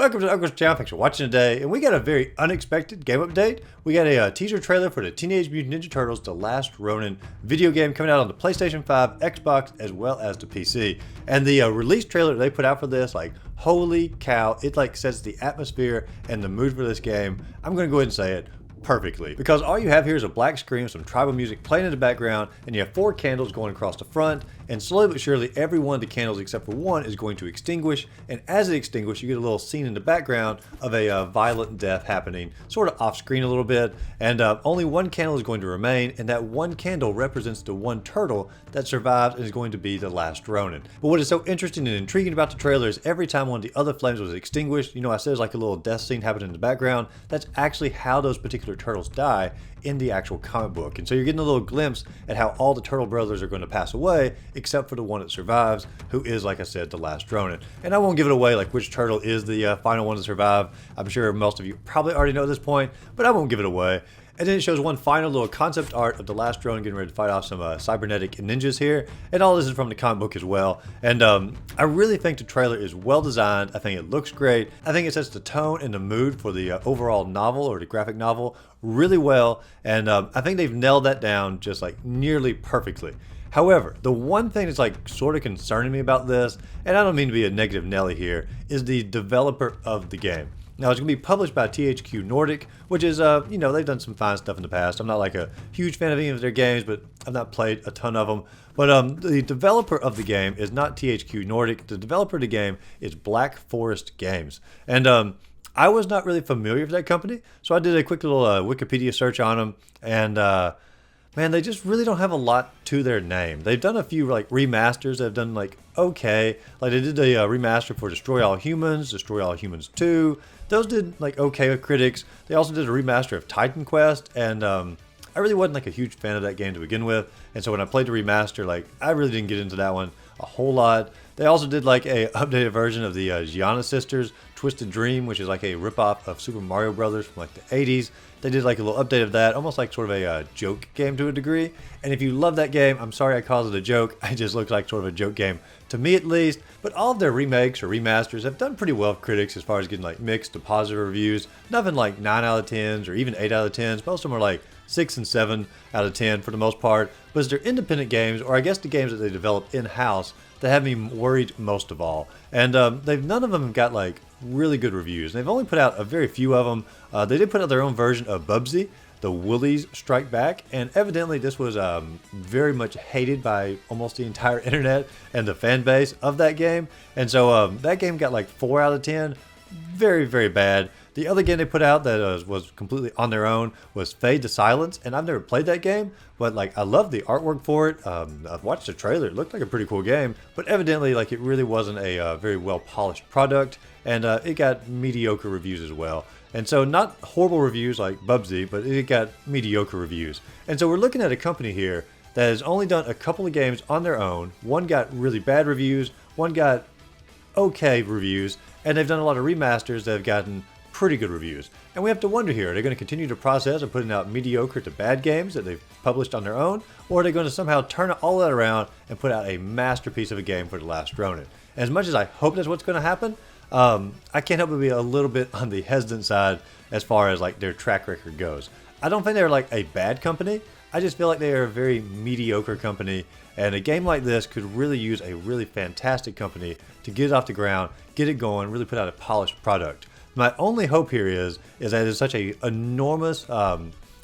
Welcome to Uncle's Channel. Thanks for watching today. And we got a very unexpected game update. We got a teaser trailer for the Teenage Mutant Ninja Turtles: The Last Ronin video game coming out on the PlayStation 5, Xbox, as well as the PC. And the release trailer they put out for this, like, holy cow, it like sets the atmosphere and the mood for this game. I'm going to go ahead and say it perfectly, because all you have here is a black screen with some tribal music playing in the background, and you have 4 candles going across the front, and slowly but surely every one of the candles except for one is going to extinguish, and as it extinguishes you get a little scene in the background of a violent death happening sort of off screen a little bit, and only one candle is going to remain, and that one candle represents the one turtle that survives and is going to be the last Ronin. But what is so interesting and intriguing about the trailer is every time one of the other flames was extinguished, you know, I said there's like a little death scene happening in the background, that's actually how those particular turtles die in the actual comic book. And so you're getting a little glimpse at how all the turtle brothers are going to pass away except for the one that survives, who is, like I said, the last Ronin. And I won't give it away like which turtle is the final one to survive. I'm sure most of you probably already know at this point, but I won't give it away. And then it shows one final little concept art of the last Ronin getting ready to fight off some cybernetic ninjas here. And all this is from the comic book as well. And I really think the trailer is well designed. I think it looks great. I think it sets the tone and the mood for the overall novel, or the graphic novel, really well. And I think they've nailed that down just like nearly perfectly. However, the one thing that's like sort of concerning me about this, and I don't mean to be a negative Nelly here, is the developer of the game. Now, it's going to be published by THQ Nordic, which is, you know, they've done some fine stuff in the past. I'm not like a huge fan of any of their games, but I've not played a ton of them. But the developer of the game is not THQ Nordic. The developer of the game is Black Forest Games. And I was not really familiar with that company, so I did a quick little Wikipedia search on them, and man, they just really don't have a lot to their name. They've done a few like remasters that have done like okay. Like they did a remaster for Destroy All Humans 2. Those did like okay with critics. They also did a remaster of Titan Quest, and I really wasn't like a huge fan of that game to begin with. And so when I played the remaster, like I really didn't get into that one a whole lot. They also did like a updated version of the Gianna Sisters Twisted Dream, which is like a ripoff of Super Mario Brothers from like the 80s. They did like a little update of that, almost like sort of a joke game to a degree. And if you love that game, I'm sorry I called it a joke. It just looks like sort of a joke game, to me at least. But all of their remakes or remasters have done pretty well with critics as far as getting like mixed to positive reviews. Nothing like 9 out of 10s or even 8 out of 10s. Most of them are like 6 and 7 out of 10 for the most part. But it's their independent games, or I guess the games that they develop in-house, that have me worried most of all. And none of them have got like really good reviews. They've only put out a very few of them. They did put out their own version of Bubsy, the Woolies Strike Back, and evidently this was very much hated by almost the entire internet and the fan base of that game. And so that game got like 4 out of 10. Very, very bad. The other game they put out that was completely on their own was Fade to Silence, and I've never played that game, but like I love the artwork for it. I've watched the trailer; it looked like a pretty cool game, but evidently like it really wasn't a very well polished product, and it got mediocre reviews as well. And so not horrible reviews like Bubsy, but it got mediocre reviews. And so we're looking at a company here that has only done a couple of games on their own. One got really bad reviews, one got okay reviews, and they've done a lot of remasters that have gotten pretty good reviews. And we have to wonder here, are they going to continue the process of putting out mediocre to bad games that they've published on their own, or are they going to somehow turn all that around and put out a masterpiece of a game for The Last Ronin? And as much as I hope that's what's going to happen, I can't help but be a little bit on the hesitant side as far as like their track record goes. I don't think they're like a bad company. I just feel like they are a very mediocre company, and a game like this could really use a really fantastic company to get it off the ground, get it going, really put out a polished product. My only hope here is that it's such an enormous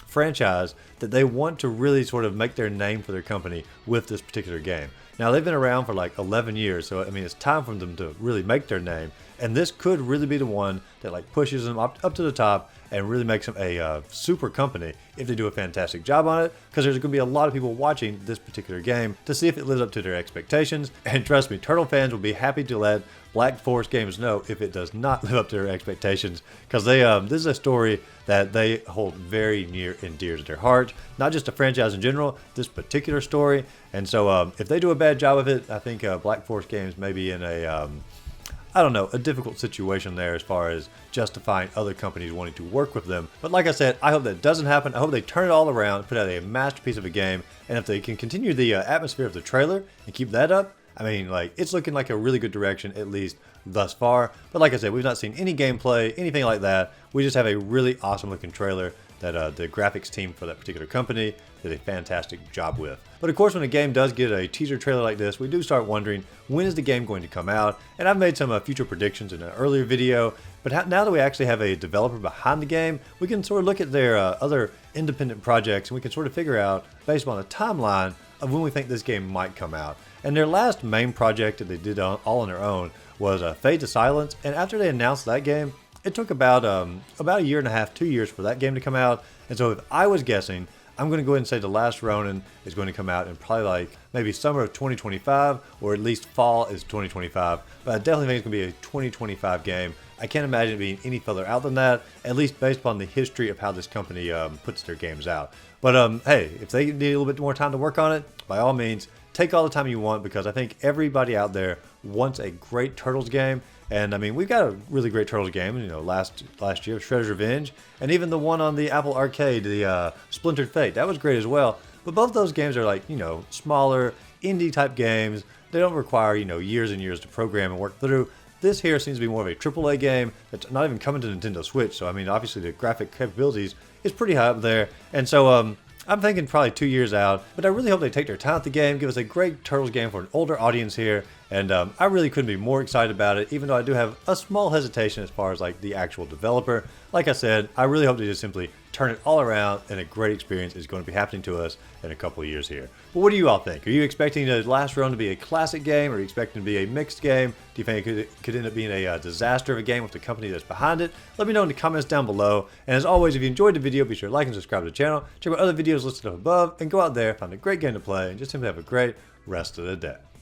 franchise that they want to really sort of make their name for their company with this particular game. Now, they've been around for like 11 years, so I mean, it's time for them to really make their name. And this could really be the one that like pushes them up to the top and really makes them a super company if they do a fantastic job on it, because there's going to be a lot of people watching this particular game to see if it lives up to their expectations. And trust me, Turtle fans will be happy to let Black Forest Games know if it does not live up to their expectations, because this is a story that they hold very near and dear to their heart. Not just the franchise in general, this particular story. And so if they do a bad job of it, I think Black Forest Games may be in a I don't know, a difficult situation there as far as justifying other companies wanting to work with them. But like I said, I hope that doesn't happen. I hope they turn it all around, put out a masterpiece of a game, and if they can continue the atmosphere of the trailer and keep that up, I mean, like, it's looking like a really good direction, at least thus far. But like I said, we've not seen any gameplay, anything like that. We just have a really awesome looking trailer that the graphics team for that particular company did a fantastic job with. But of course, when a game does get a teaser trailer like this, we do start wondering, when is the game going to come out? And I've made some future predictions in an earlier video, but now that we actually have a developer behind the game, we can sort of look at their other independent projects, and we can sort of figure out, based on a timeline, of when we think this game might come out. And their last main project that they did all on their own was Fade to Silence, and after they announced that game, it took about a year and a half, 2 years for that game to come out. And so if I was guessing, I'm going to go ahead and say The Last Ronin is going to come out in probably like maybe summer of 2025, or at least fall is 2025. But I definitely think it's going to be a 2025 game. I can't imagine it being any further out than that, at least based upon the history of how this company puts their games out. But hey, if they need a little bit more time to work on it, by all means, take all the time you want, because I think everybody out there wants a great Turtles game. And I mean, we've got a really great Turtles game, you know, last year, Shredder's Revenge, and even the one on the Apple Arcade, the Splintered Fate, that was great as well. But both those games are like, you know, smaller, indie type games. They don't require, you know, years and years to program and work through. This here seems to be more of a AAA game that's not even coming to Nintendo Switch. So I mean, obviously the graphic capabilities is pretty high up there. And so I'm thinking probably 2 years out, but I really hope they take their time with the game, give us a great Turtles game for an older audience here, and I really couldn't be more excited about it, even though I do have a small hesitation as far as like the actual developer. Like I said, I really hope they just simply turn it all around, and a great experience is going to be happening to us in a couple of years here. But what do you all think? Are you expecting The Last Ronin to be a classic game, or are you expecting it to be a mixed game? Do you think it could end up being a disaster of a game with the company that's behind it? Let me know in the comments down below. And as always, if you enjoyed the video, be sure to like and subscribe to the channel. Check out other videos listed up above, and go out there, find a great game to play, and just simply have a great rest of the day.